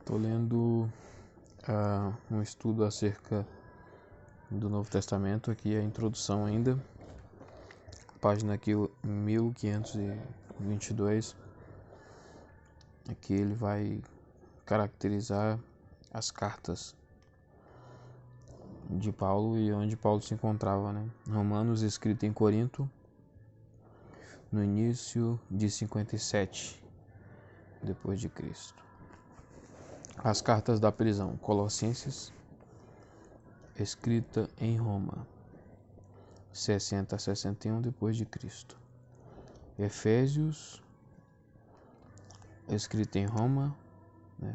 Estou lendo um estudo acerca do Novo Testamento, aqui a introdução ainda, página aqui 1522. Aqui ele vai caracterizar as cartas de Paulo e onde Paulo se encontrava, né? Romanos, escrito em Corinto, no início de 57 depois de Cristo. As cartas da prisão, Colossenses, escrita em Roma, 60 a 61 depois de Cristo. Efésios, escrita em Roma,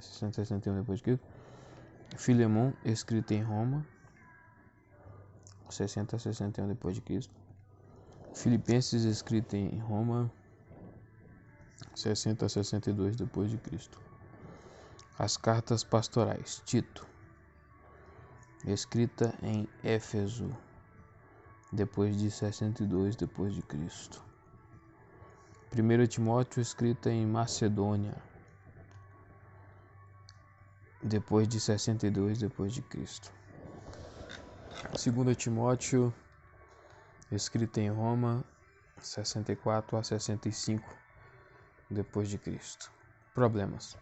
60 a 61 depois de Cristo. Filemon, escrita em Roma, 60 a 61 depois de Cristo. Filipenses, escrita em Roma, 60 a 62 depois de Cristo. As cartas pastorais, Tito, escrita em Éfeso, depois de 62 depois de Cristo. 1 Timóteo, escrita em Macedônia, depois de 62 depois de Cristo. 2 Timóteo, escrita em Roma, 64 a 65 depois de Cristo. Problemas.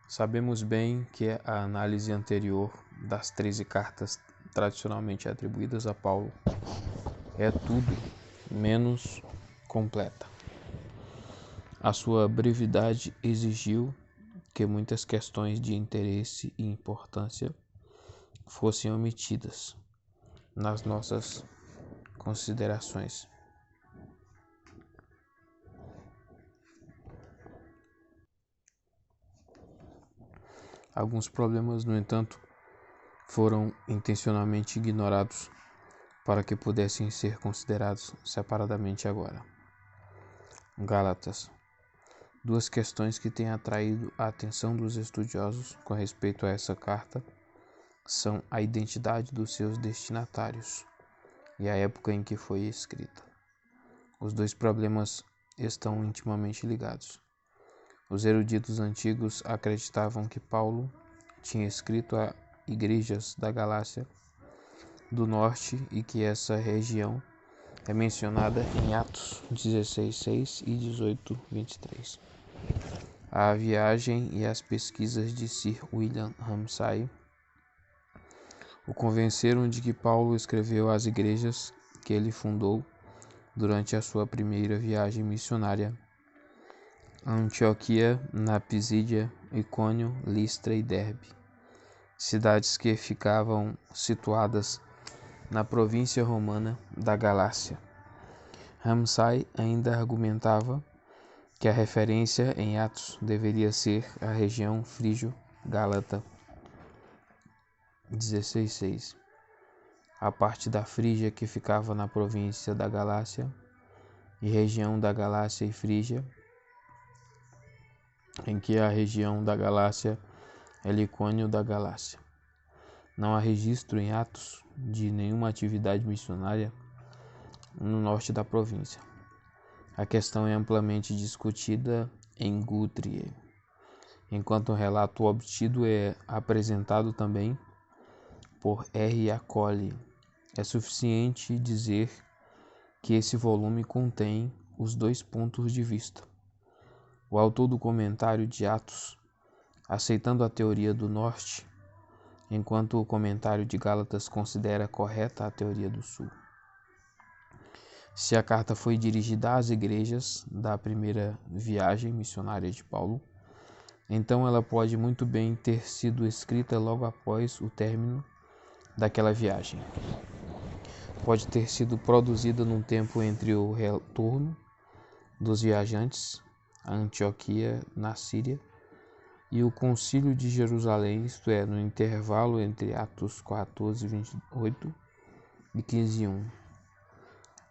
Sabemos bem que a análise anterior das 13 cartas tradicionalmente atribuídas a Paulo é tudo menos completa. A sua brevidade exigiu que muitas questões de interesse e importância fossem omitidas nas nossas considerações. Alguns problemas, no entanto, foram intencionalmente ignorados para que pudessem ser considerados separadamente agora. Gálatas. Duas questões que têm atraído a atenção dos estudiosos com respeito a essa carta são a identidade dos seus destinatários e a época em que foi escrita. Os dois problemas estão intimamente ligados. Os eruditos antigos acreditavam que Paulo tinha escrito a igrejas da Galácia do Norte e que essa região é mencionada em Atos 16:6 e 18:23. A viagem e as pesquisas de Sir William Ramsay o convenceram de que Paulo escreveu às igrejas que ele fundou durante a sua primeira viagem missionária: Antioquia, na Pisídia, Icônio, Listra e Derbe, cidades que ficavam situadas na província romana da Galácia. Ramsay ainda argumentava que a referência em Atos deveria ser a região frígio-gálata. 16:6. A parte da Frígia que ficava na província da Galácia e região da Galácia e Frígia, em que a região da Galácia é Icônio da Galácia. Não há registro em Atos de nenhuma atividade missionária no norte da província. A questão é amplamente discutida em Guthrie, enquanto o relato obtido é apresentado também por R. Acoli. É suficiente dizer que esse volume contém os dois pontos de vista. O autor do comentário de Atos, aceitando a teoria do norte, enquanto o comentário de Gálatas considera correta a teoria do sul. Se a carta foi dirigida às igrejas da primeira viagem missionária de Paulo, então ela pode muito bem ter sido escrita logo após o término daquela viagem. Pode ter sido produzida num tempo entre o retorno dos viajantes a Antioquia, na Síria, e o Concílio de Jerusalém, isto é, no intervalo entre Atos 14:28 e 15:1.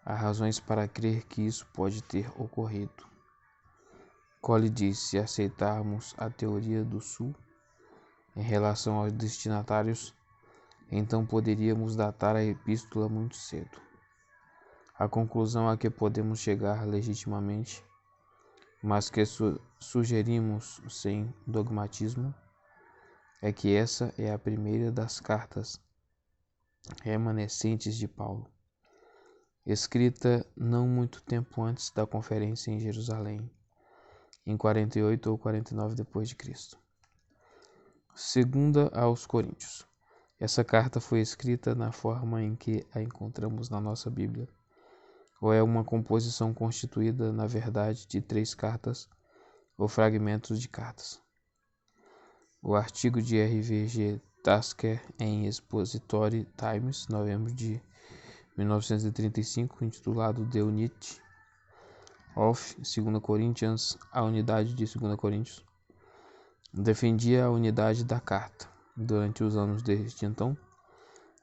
Há razões para crer que isso pode ter ocorrido. Cole diz: se aceitarmos a teoria do sul em relação aos destinatários, então poderíamos datar a epístola muito cedo. A conclusão a que podemos chegar legitimamente, mas que sugerimos sem dogmatismo, é que essa é a primeira das cartas remanescentes de Paulo, escrita não muito tempo antes da conferência em Jerusalém, em 48 ou 49 depois de Cristo. Segunda aos Coríntios. Essa carta foi escrita na forma em que a encontramos na nossa Bíblia, ou é uma composição constituída, na verdade, de 3 cartas ou fragmentos de cartas. O artigo de R.V.G. Tasker em Expository Times, novembro de 1935, intitulado The Unity of 2 Corinthians, a unidade de 2 Coríntios, defendia a unidade da carta. Durante os anos desde então,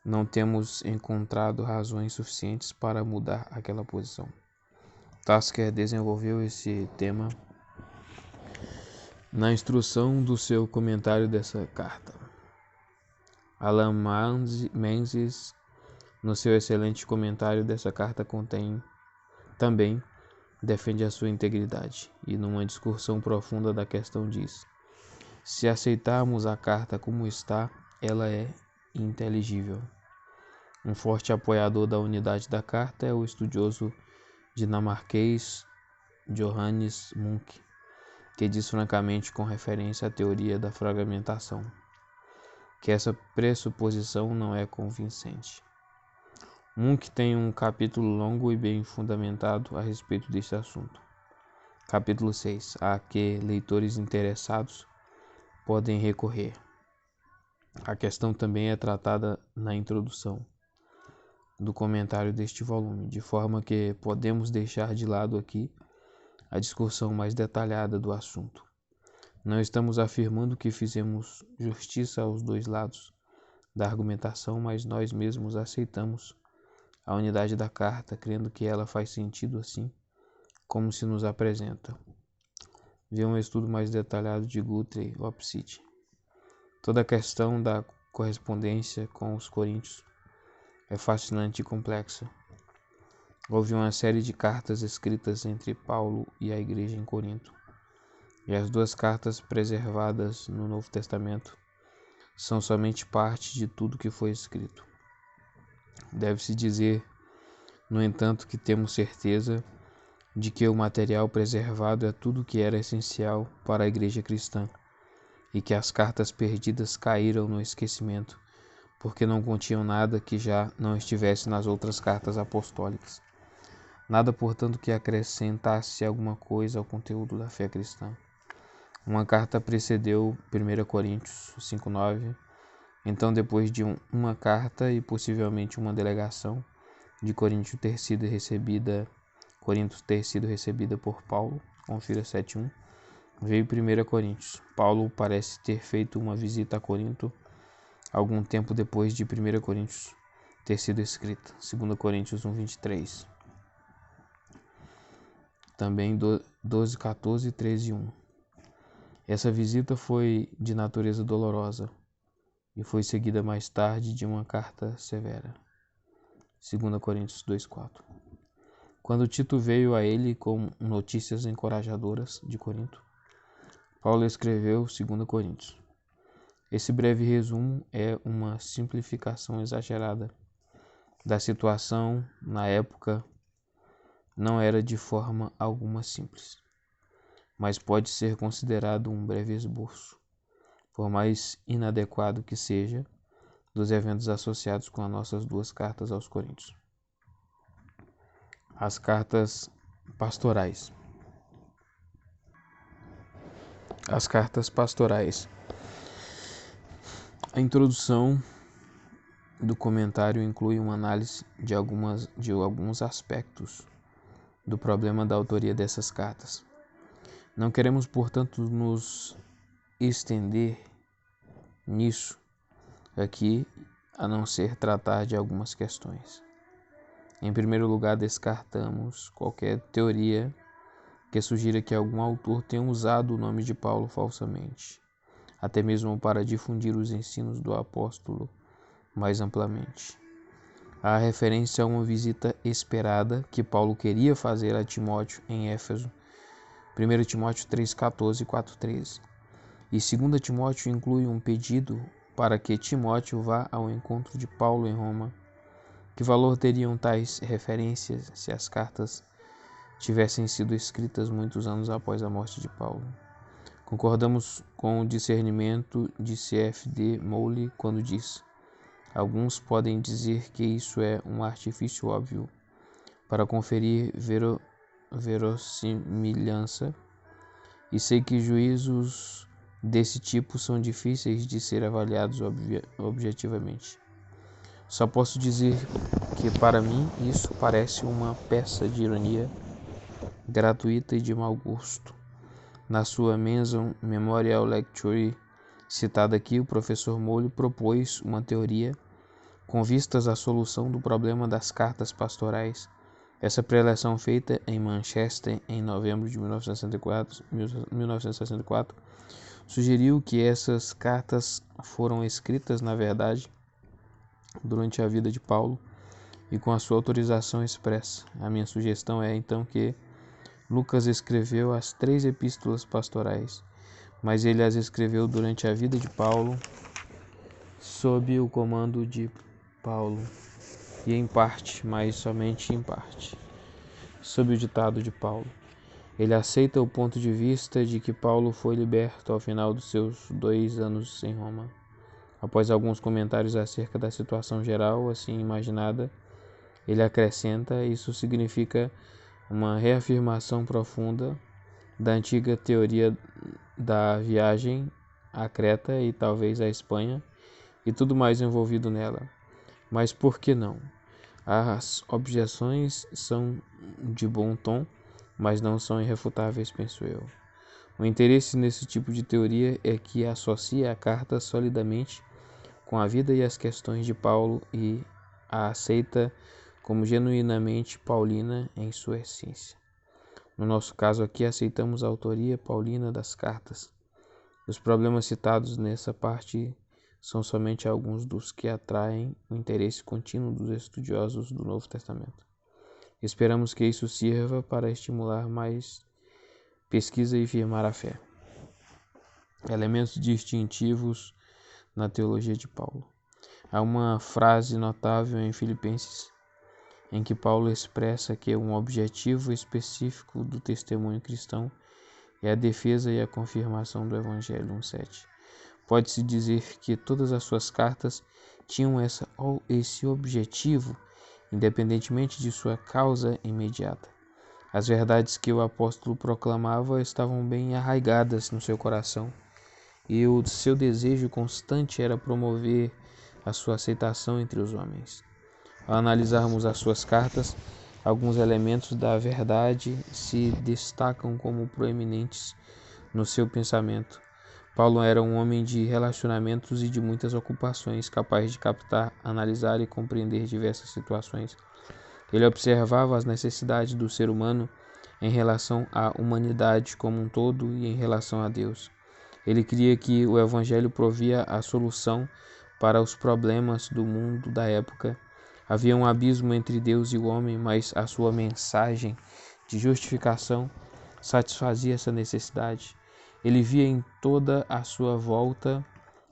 não temos encontrado razões suficientes para mudar aquela posição. Tasker desenvolveu esse tema na instrução do seu comentário dessa carta. Alan Menzies, no seu excelente comentário dessa carta, também defende a sua integridade e, numa discussão profunda da questão, diz: se aceitarmos a carta como está, ela é inteligível. Um forte apoiador da unidade da carta é o estudioso dinamarquês Johannes Munk, que diz francamente, com referência à teoria da fragmentação, que essa pressuposição não é convincente. Munk tem um capítulo longo e bem fundamentado a respeito deste assunto. Capítulo 6, a que leitores interessados podem recorrer. A questão também é tratada na introdução do comentário deste volume, de forma que podemos deixar de lado aqui a discussão mais detalhada do assunto. Não estamos afirmando que fizemos justiça aos dois lados da argumentação, mas nós mesmos aceitamos a unidade da carta, crendo que ela faz sentido assim como se nos apresenta. Vê um estudo mais detalhado de Guthrie Lopsit. Toda a questão da correspondência com os coríntios é fascinante e complexa. Houve uma série de cartas escritas entre Paulo e a igreja em Corinto, e as 2 cartas preservadas no Novo Testamento são somente parte de tudo que foi escrito. Deve-se dizer, no entanto, que temos certeza de que o material preservado é tudo que era essencial para a igreja cristã, e que as cartas perdidas caíram no esquecimento, porque não continham nada que já não estivesse nas outras cartas apostólicas. Nada, portanto, que acrescentasse alguma coisa ao conteúdo da fé cristã. Uma carta precedeu 1 Coríntios 5:9, então depois de uma carta e possivelmente uma delegação de Corinto ter sido recebida por Paulo, confira 7:1, veio 1 Coríntios. Paulo parece ter feito uma visita a Corinto algum tempo depois de 1 Coríntios ter sido escrita, 2 Coríntios 1:23. Também 12:14, 13:1. Essa visita foi de natureza dolorosa e foi seguida mais tarde de uma carta severa, 2 Coríntios 2:4. Quando Tito veio a ele com notícias encorajadoras de Corinto, Paulo escreveu 2 Coríntios. Esse breve resumo é uma simplificação exagerada da situação na época. Não era de forma alguma simples, mas pode ser considerado um breve esboço, por mais inadequado que seja, dos eventos associados com as nossas 2 cartas aos Coríntios. As cartas pastorais. As cartas pastorais. A introdução do comentário inclui uma análise de alguns aspectos do problema da autoria dessas cartas. Não queremos, portanto, nos estender nisso aqui, a não ser tratar de algumas questões. Em primeiro lugar, descartamos qualquer teoria que sugira que algum autor tenha usado o nome de Paulo falsamente, até mesmo para difundir os ensinos do apóstolo mais amplamente. Há referência a uma visita esperada que Paulo queria fazer a Timóteo em Éfeso, 1 Timóteo 3:14 e 4:13. E 2 Timóteo inclui um pedido para que Timóteo vá ao encontro de Paulo em Roma. Que valor teriam tais referências se as cartas tivessem sido escritas muitos anos após a morte de Paulo? Concordamos com o discernimento de C.F.D. Mowley quando diz: alguns podem dizer que isso é um artifício óbvio para conferir verossimilhança, e sei que juízos desse tipo são difíceis de ser avaliados objetivamente. Só posso dizer que, para mim, isso parece uma peça de ironia gratuita e de mau gosto. Na sua Mensa Memorial Lecture, citada aqui, o professor Mowley propôs uma teoria com vistas à solução do problema das cartas pastorais. Essa preleção, feita em Manchester em novembro de 1964, sugeriu que essas cartas foram escritas, na verdade, durante a vida de Paulo e com a sua autorização expressa. A minha sugestão é, então, que Lucas escreveu as 3 epístolas pastorais, mas ele as escreveu durante a vida de Paulo, sob o comando de Paulo, e em parte, mas somente em parte, sob o ditado de Paulo. Ele aceita o ponto de vista de que Paulo foi liberto ao final dos seus 2 anos em Roma. Após alguns comentários acerca da situação geral, assim imaginada, ele acrescenta: isso significa uma reafirmação profunda da antiga teoria da viagem a Creta e talvez a Espanha e tudo mais envolvido nela. Mas por que não? As objeções são de bom tom, mas não são irrefutáveis, penso eu. O interesse nesse tipo de teoria é que associa a carta solidamente com a vida e as questões de Paulo e a aceita como genuinamente paulina em sua essência. No nosso caso aqui, aceitamos a autoria paulina das cartas. Os problemas citados nessa parte são somente alguns dos que atraem o interesse contínuo dos estudiosos do Novo Testamento. Esperamos que isso sirva para estimular mais pesquisa e firmar a fé. Elementos distintivos na teologia de Paulo. Há uma frase notável em Filipenses em que Paulo expressa que um objetivo específico do testemunho cristão é a defesa e a confirmação do Evangelho 1:7. Pode-se dizer que todas as suas cartas tinham esse objetivo, independentemente de sua causa imediata. As verdades que o apóstolo proclamava estavam bem arraigadas no seu coração, e o seu desejo constante era promover a sua aceitação entre os homens. Ao analisarmos as suas cartas, alguns elementos da verdade se destacam como proeminentes no seu pensamento. Paulo era um homem de relacionamentos e de muitas ocupações, capaz de captar, analisar e compreender diversas situações. Ele observava as necessidades do ser humano em relação à humanidade como um todo e em relação a Deus. Ele cria que o Evangelho provia a solução para os problemas do mundo da época. Havia um abismo entre Deus e o homem, mas a sua mensagem de justificação satisfazia essa necessidade. Ele via em toda a sua volta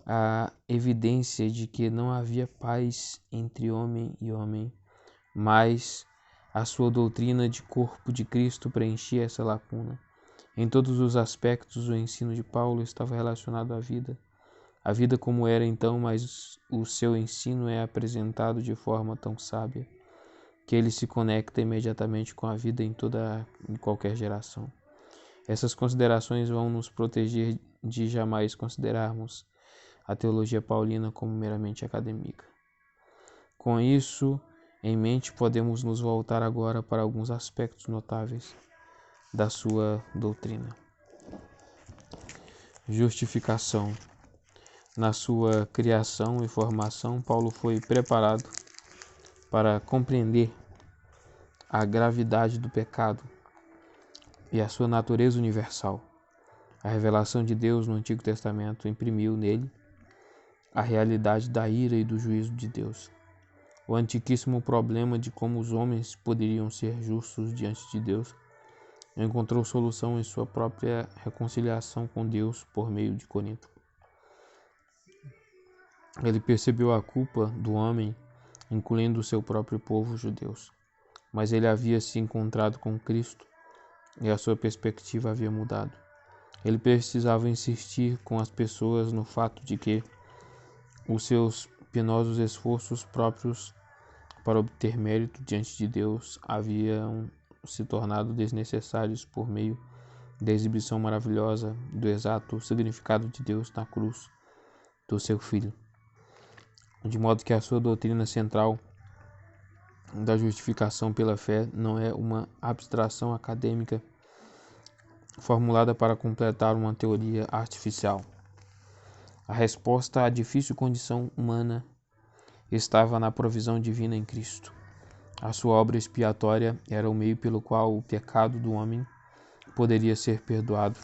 a evidência de que não havia paz entre homem e homem, mas a sua doutrina de corpo de Cristo preenchia essa lacuna. Em todos os aspectos, o ensino de Paulo estava relacionado à vida. A vida como era então, mas o seu ensino é apresentado de forma tão sábia que ele se conecta imediatamente com a vida em qualquer geração. Essas considerações vão nos proteger de jamais considerarmos a teologia paulina como meramente acadêmica. Com isso em mente, podemos nos voltar agora para alguns aspectos notáveis da sua doutrina. Justificação. Na sua criação e formação, Paulo foi preparado para compreender a gravidade do pecado e a sua natureza universal. A revelação de Deus no Antigo Testamento imprimiu nele a realidade da ira e do juízo de Deus. O antiquíssimo problema de como os homens poderiam ser justos diante de Deus encontrou solução em sua própria reconciliação com Deus por meio de Corinto. Ele percebeu a culpa do homem, incluindo o seu próprio povo judeus, mas ele havia se encontrado com Cristo e a sua perspectiva havia mudado. Ele precisava insistir com as pessoas no fato de que os seus penosos esforços próprios para obter mérito diante de Deus haviam se tornado desnecessários por meio da exibição maravilhosa do exato significado de Deus na cruz do seu Filho, de modo que a sua doutrina central da justificação pela fé não é uma abstração acadêmica formulada para completar uma teoria artificial. A resposta à difícil condição humana estava na provisão divina em Cristo. A sua obra expiatória era o meio pelo qual o pecado do homem poderia ser perdoado.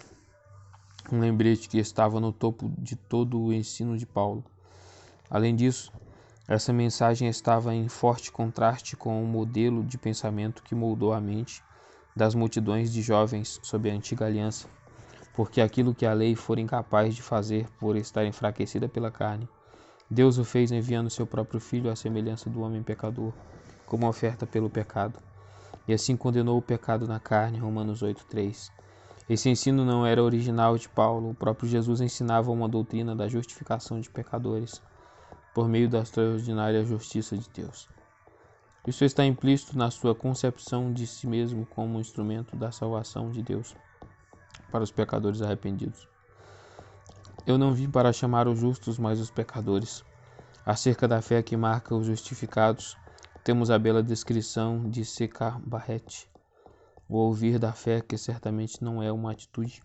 Um lembrete que estava no topo de todo o ensino de Paulo. Além disso, essa mensagem estava em forte contraste com o modelo de pensamento que moldou a mente das multidões de jovens sob a antiga aliança, porque aquilo que a lei fora incapaz de fazer por estar enfraquecida pela carne, Deus o fez enviando seu próprio Filho à semelhança do homem pecador, como oferta pelo pecado. E assim condenou o pecado na carne, Romanos 8:3. Esse ensino não era original de Paulo, o próprio Jesus ensinava uma doutrina da justificação de pecadores, por meio da extraordinária justiça de Deus. Isso está implícito na sua concepção de si mesmo como um instrumento da salvação de Deus para os pecadores arrependidos. Eu não vim para chamar os justos, mas os pecadores. Acerca da fé que marca os justificados, temos a bela descrição de Sekar Barrett. O ouvir da fé, que certamente não é uma atitude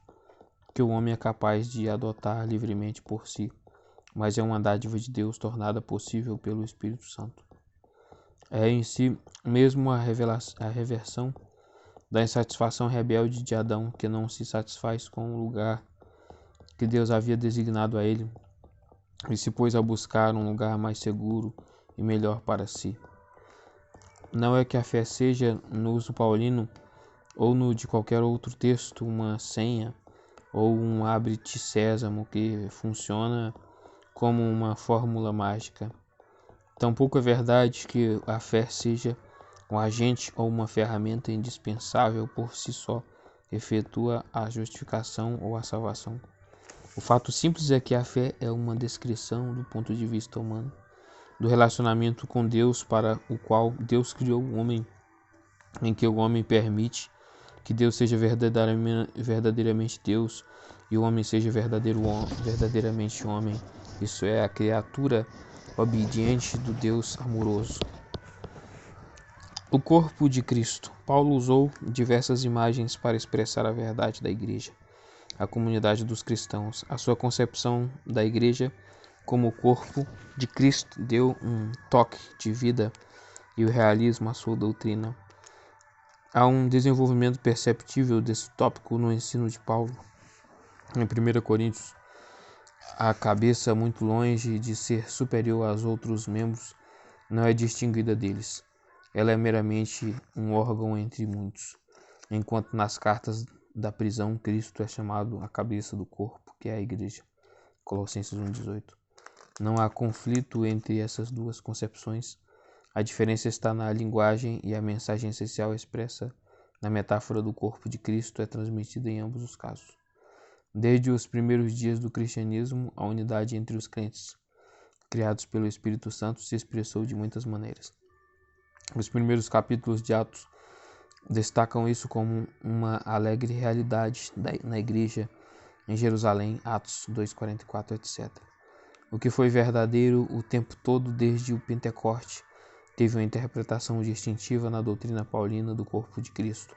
que o homem é capaz de adotar livremente por si, mas é uma dádiva de Deus tornada possível pelo Espírito Santo. É em si mesmo a reversão da insatisfação rebelde de Adão, que não se satisfaz com o lugar que Deus havia designado a ele, e se pôs a buscar um lugar mais seguro e melhor para si. Não é que a fé seja, no uso paulino, ou no de qualquer outro texto, uma senha, ou um abre-te sésamo que funciona como uma fórmula mágica. Tampouco é verdade que a fé seja um agente ou uma ferramenta indispensável por si só, efetua a justificação ou a salvação. O fato simples é que a fé é uma descrição, do ponto de vista humano, do relacionamento com Deus para o qual Deus criou o homem, em que o homem permite que Deus seja verdadeiramente Deus e o homem seja verdadeiramente homem. Isso é a criatura obediente do Deus amoroso. O corpo de Cristo. Paulo usou diversas imagens para expressar a verdade da igreja, a comunidade dos cristãos. A sua concepção da igreja como o corpo de Cristo deu um toque de vida e o realismo à sua doutrina. Há um desenvolvimento perceptível desse tópico no ensino de Paulo. Em 1 Coríntios, a cabeça, muito longe de ser superior aos outros membros, não é distinguida deles. Ela é meramente um órgão entre muitos, enquanto nas cartas da prisão Cristo é chamado a cabeça do corpo, que é a igreja. Colossenses 1:18. Não há conflito entre essas duas concepções. A diferença está na linguagem e a mensagem essencial expressa na metáfora do corpo de Cristo é transmitida em ambos os casos. Desde os primeiros dias do cristianismo, a unidade entre os crentes, criados pelo Espírito Santo, se expressou de muitas maneiras. Os primeiros capítulos de Atos destacam isso como uma alegre realidade na igreja em Jerusalém, Atos 2:44, etc. O que foi verdadeiro o tempo todo desde o Pentecoste teve uma interpretação distintiva na doutrina paulina do corpo de Cristo.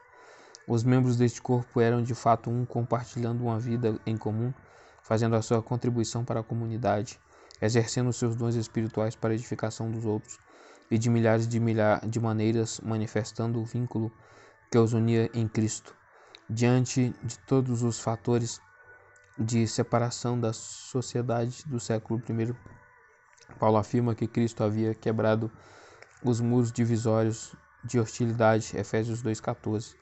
Os membros deste corpo eram de fato um, compartilhando uma vida em comum, fazendo a sua contribuição para a comunidade, exercendo seus dons espirituais para a edificação dos outros e de milhares de maneiras manifestando o vínculo que os unia em Cristo. Diante de todos os fatores de separação da sociedade do século I, Paulo afirma que Cristo havia quebrado os muros divisórios de hostilidade, Efésios 2:14.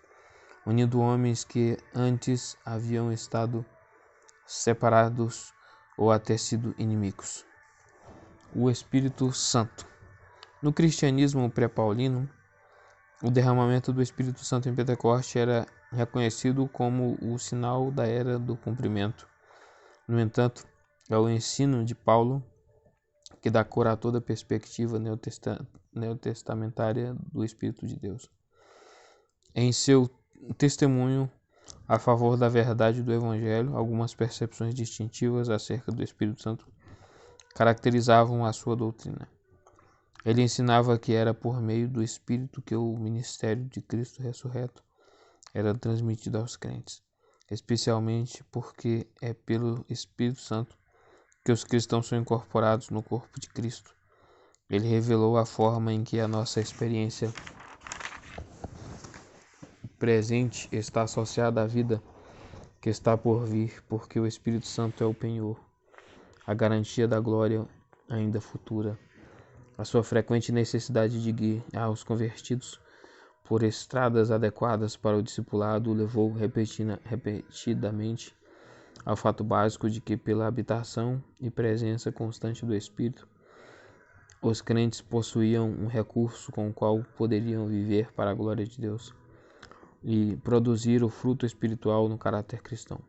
unindo homens que antes haviam estado separados ou até sido inimigos. O Espírito Santo. No cristianismo pré-paulino, o derramamento do Espírito Santo em Pentecoste era reconhecido como o sinal da era do cumprimento. No entanto, é o ensino de Paulo que dá cor a toda a perspectiva neotestamentária do Espírito de Deus. Em seu testemunho a favor da verdade do Evangelho, algumas percepções distintivas acerca do Espírito Santo caracterizavam a sua doutrina. Ele ensinava que era por meio do Espírito que o ministério de Cristo ressurreto era transmitido aos crentes, especialmente porque é pelo Espírito Santo que os cristãos são incorporados no corpo de Cristo. Ele revelou a forma em que a nossa experiência presente está associada à vida que está por vir, porque o Espírito Santo é o penhor, a garantia da glória ainda futura. A sua frequente necessidade de guiar os convertidos por estradas adequadas para o discipulado o levou repetidamente ao fato básico de que, pela habitação e presença constante do Espírito, os crentes possuíam um recurso com o qual poderiam viver para a glória de Deus e produzir o fruto espiritual no caráter cristão.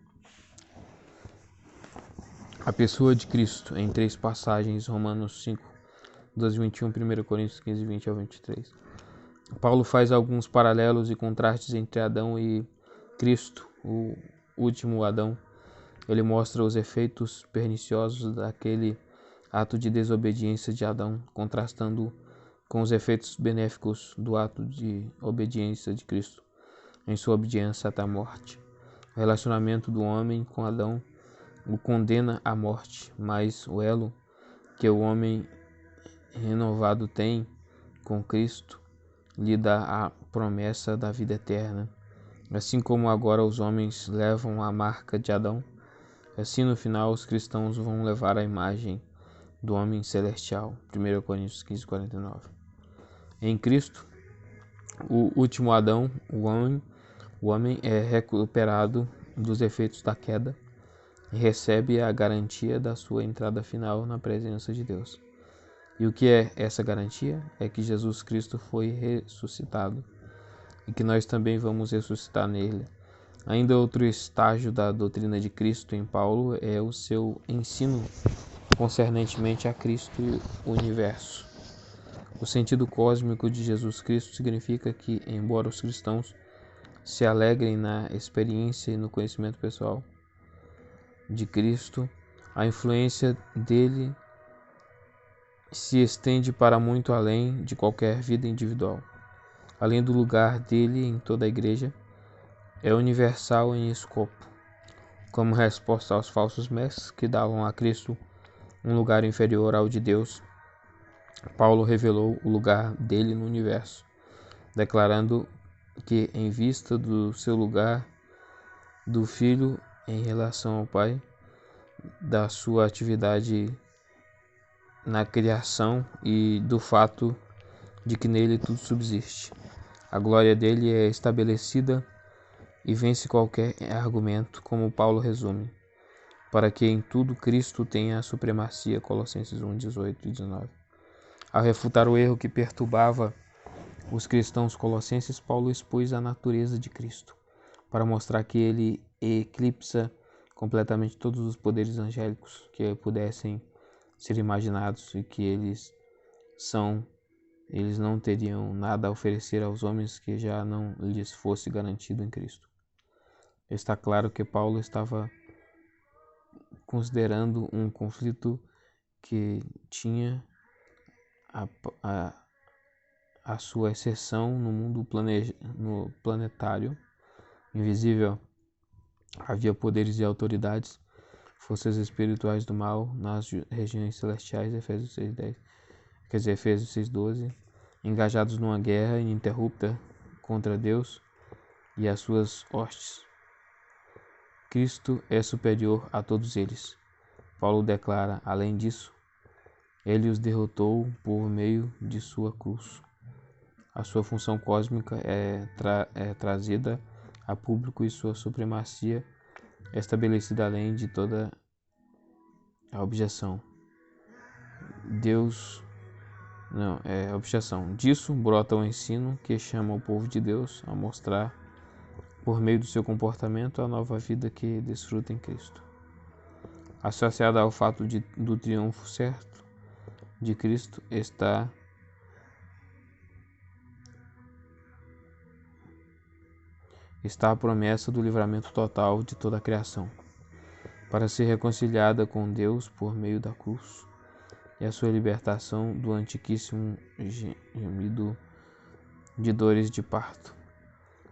A pessoa de Cristo, em 3 passagens, Romanos 5, 12, 21, 1 Coríntios 15, 20 ao 23. Paulo faz alguns paralelos e contrastes entre Adão e Cristo, o último Adão. Ele mostra os efeitos perniciosos daquele ato de desobediência de Adão, contrastando com os efeitos benéficos do ato de obediência de Cristo, em sua obediência até a morte. O relacionamento do homem com Adão o condena à morte, mas o elo que o homem renovado tem com Cristo lhe dá a promessa da vida eterna. Assim como agora os homens levam a marca de Adão, assim no final os cristãos vão levar a imagem do homem celestial. 1 Coríntios 15, 49. Em Cristo, o último Adão, o homem é recuperado dos efeitos da queda e recebe a garantia da sua entrada final na presença de Deus. E o que é essa garantia? É que Jesus Cristo foi ressuscitado e que nós também vamos ressuscitar nele. Ainda outro estágio da doutrina de Cristo em Paulo é o seu ensino concernentemente a Cristo e o universo. O sentido cósmico de Jesus Cristo significa que, embora os cristãos se alegrem na experiência e no conhecimento pessoal de Cristo, a influência dele se estende para muito além de qualquer vida individual. Além do lugar dele em toda a igreja, é universal em escopo. Como resposta aos falsos mestres que davam a Cristo um lugar inferior ao de Deus, Paulo revelou o lugar dele no universo, declarando que, em vista do seu lugar do Filho em relação ao Pai, da sua atividade na criação e do fato de que nele tudo subsiste, a glória dele é estabelecida e vence qualquer argumento, como Paulo resume, para que em tudo Cristo tenha a supremacia. Colossenses 1, 18 e 19. Ao refutar o erro que perturbava os cristãos colossenses, Paulo expôs a natureza de Cristo, para mostrar que ele eclipsa completamente todos os poderes angélicos que pudessem ser imaginados e que eles não teriam nada a oferecer aos homens que já não lhes fosse garantido em Cristo. Está claro que Paulo estava considerando um conflito que tinha a sua exceção no mundo no planetário invisível. Havia poderes e autoridades, forças espirituais do mal nas regiões celestiais, Efésios 6:12, engajados numa guerra ininterrupta contra Deus e as suas hostes. Cristo é superior a todos eles. Paulo declara, além disso, ele os derrotou por meio de sua cruz. A sua função cósmica é trazida a público e sua supremacia é estabelecida além de toda a objeção. Objeção. Disso brota o ensino que chama o povo de Deus a mostrar, por meio do seu comportamento, a nova vida que desfruta em Cristo. Associada ao fato do triunfo certo de Cristo está a promessa do livramento total de toda a criação, para ser reconciliada com Deus por meio da cruz, e a sua libertação do antiquíssimo gemido de dores de parto.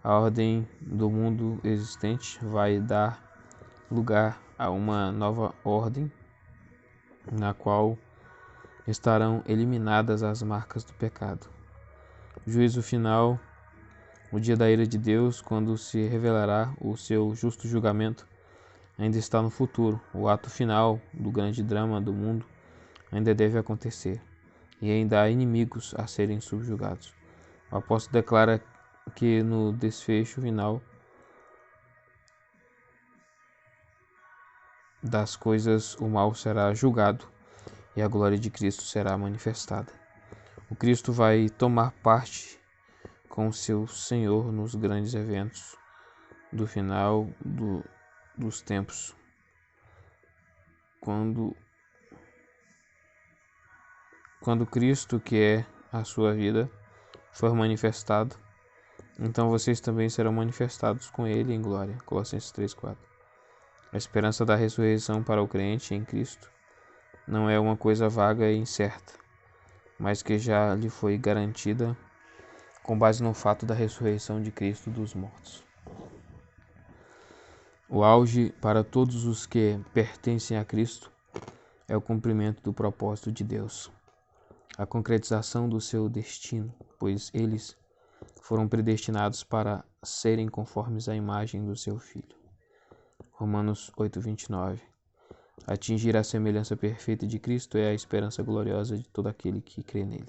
A ordem do mundo existente vai dar lugar a uma nova ordem, na qual estarão eliminadas as marcas do pecado. O juízo final, o dia da ira de Deus, quando se revelará o seu justo julgamento, ainda está no futuro. O ato final do grande drama do mundo ainda deve acontecer, e ainda há inimigos a serem subjugados. O apóstolo declara que no desfecho final das coisas o mal será julgado e a glória de Cristo será manifestada. O Cristo vai tomar parte com seu Senhor nos grandes eventos do final dos tempos. Quando Cristo, que é a sua vida, for manifestado, então vocês também serão manifestados com ele em glória. Colossenses 3:4. A esperança da ressurreição para o crente em Cristo não é uma coisa vaga e incerta, mas que já lhe foi garantida com base no fato da ressurreição de Cristo dos mortos. O auge para todos os que pertencem a Cristo é o cumprimento do propósito de Deus, a concretização do seu destino, pois eles foram predestinados para serem conformes à imagem do seu Filho. Romanos 8:29. Atingir a semelhança perfeita de Cristo é a esperança gloriosa de todo aquele que crê nele.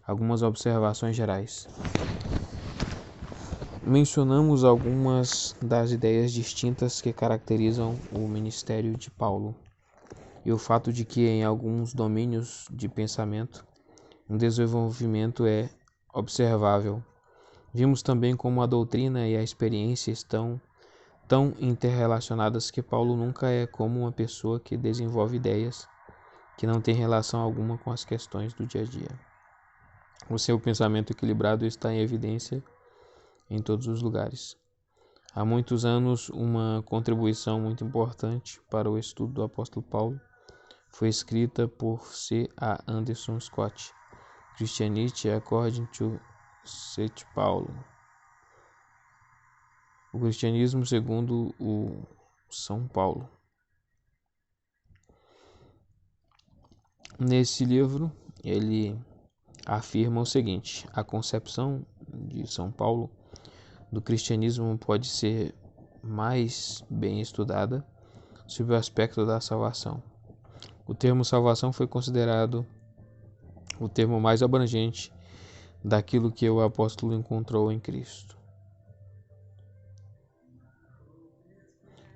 Algumas observações gerais. Mencionamos algumas das ideias distintas que caracterizam o ministério de Paulo e o fato de que em alguns domínios de pensamento um desenvolvimento é observável. Vimos também como a doutrina e a experiência estão tão interrelacionadas que Paulo nunca é como uma pessoa que desenvolve ideias que não têm relação alguma com as questões do dia a dia. O seu pensamento equilibrado está em evidência em todos os lugares. Há muitos anos, uma contribuição muito importante para o estudo do apóstolo Paulo foi escrita por C.A. Anderson Scott, Christianity According to St. Paulo. O cristianismo segundo o São Paulo. Nesse livro, ele afirma o seguinte: a concepção de São Paulo do cristianismo pode ser mais bem estudada sob o aspecto da salvação. O termo salvação foi considerado o termo mais abrangente daquilo que o apóstolo encontrou em Cristo.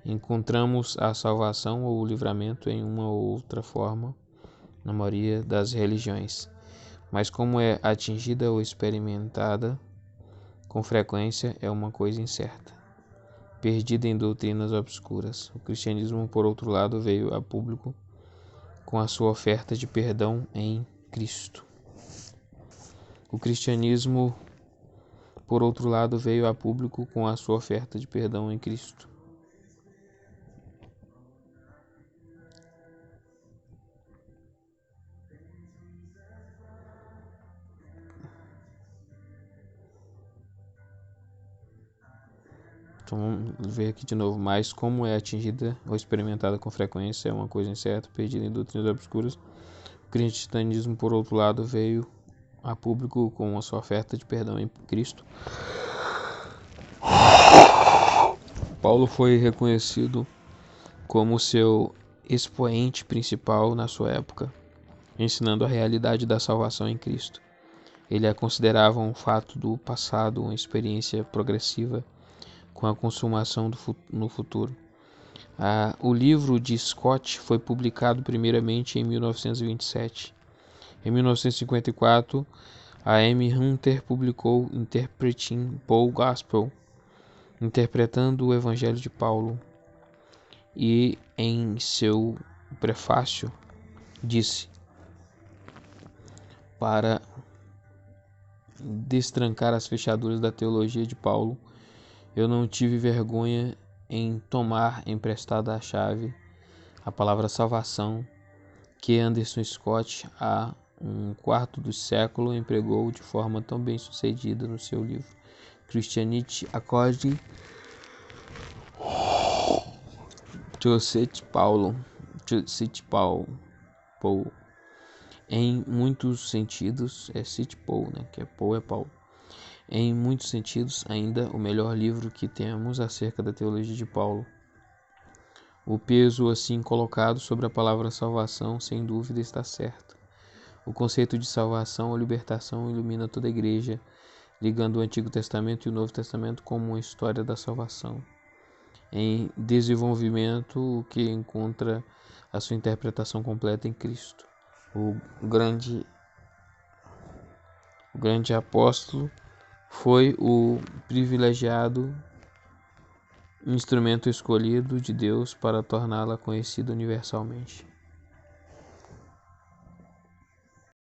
Encontramos a salvação ou o livramento em uma ou outra forma na maioria das religiões, mas como é atingida ou experimentada com frequência é uma coisa incerta, perdida em doutrinas obscuras. O cristianismo, por outro lado, veio a público com a sua oferta de perdão em Cristo. O cristianismo, por outro lado, veio a público com a sua oferta de perdão em Cristo. Então vamos ver aqui de novo. Mas como é atingida ou experimentada com frequência é uma coisa incerta, perdida em doutrinas obscuras. O cristianismo, por outro lado, veio a público com a sua oferta de perdão em Cristo. Paulo foi reconhecido como seu expoente principal na sua época, ensinando a realidade da salvação em Cristo. Ele a considerava um fato do passado, uma experiência progressiva com a consumação no futuro. O livro de Scott foi publicado primeiramente em 1927. Em 1954, a M. Hunter publicou Interpreting Paul Gospel, interpretando o Evangelho de Paulo, e em seu prefácio disse: para destrancar as fechaduras da teologia de Paulo, eu não tive vergonha em tomar emprestada a chave, a palavra salvação, que Anderson Scott, há um quarto do século, empregou de forma tão bem sucedida no seu livro Christianity According to St. Paul. Em muitos sentidos, Paulo. Em muitos sentidos, ainda o melhor livro que temos acerca da teologia de Paulo. O peso assim colocado sobre a palavra salvação, sem dúvida, está certo. O conceito de salvação ou libertação ilumina toda a igreja, ligando o Antigo Testamento e o Novo Testamento como uma história da salvação em desenvolvimento, o que encontra a sua interpretação completa em Cristo. O grande apóstolo foi o privilegiado instrumento escolhido de Deus para torná-la conhecida universalmente.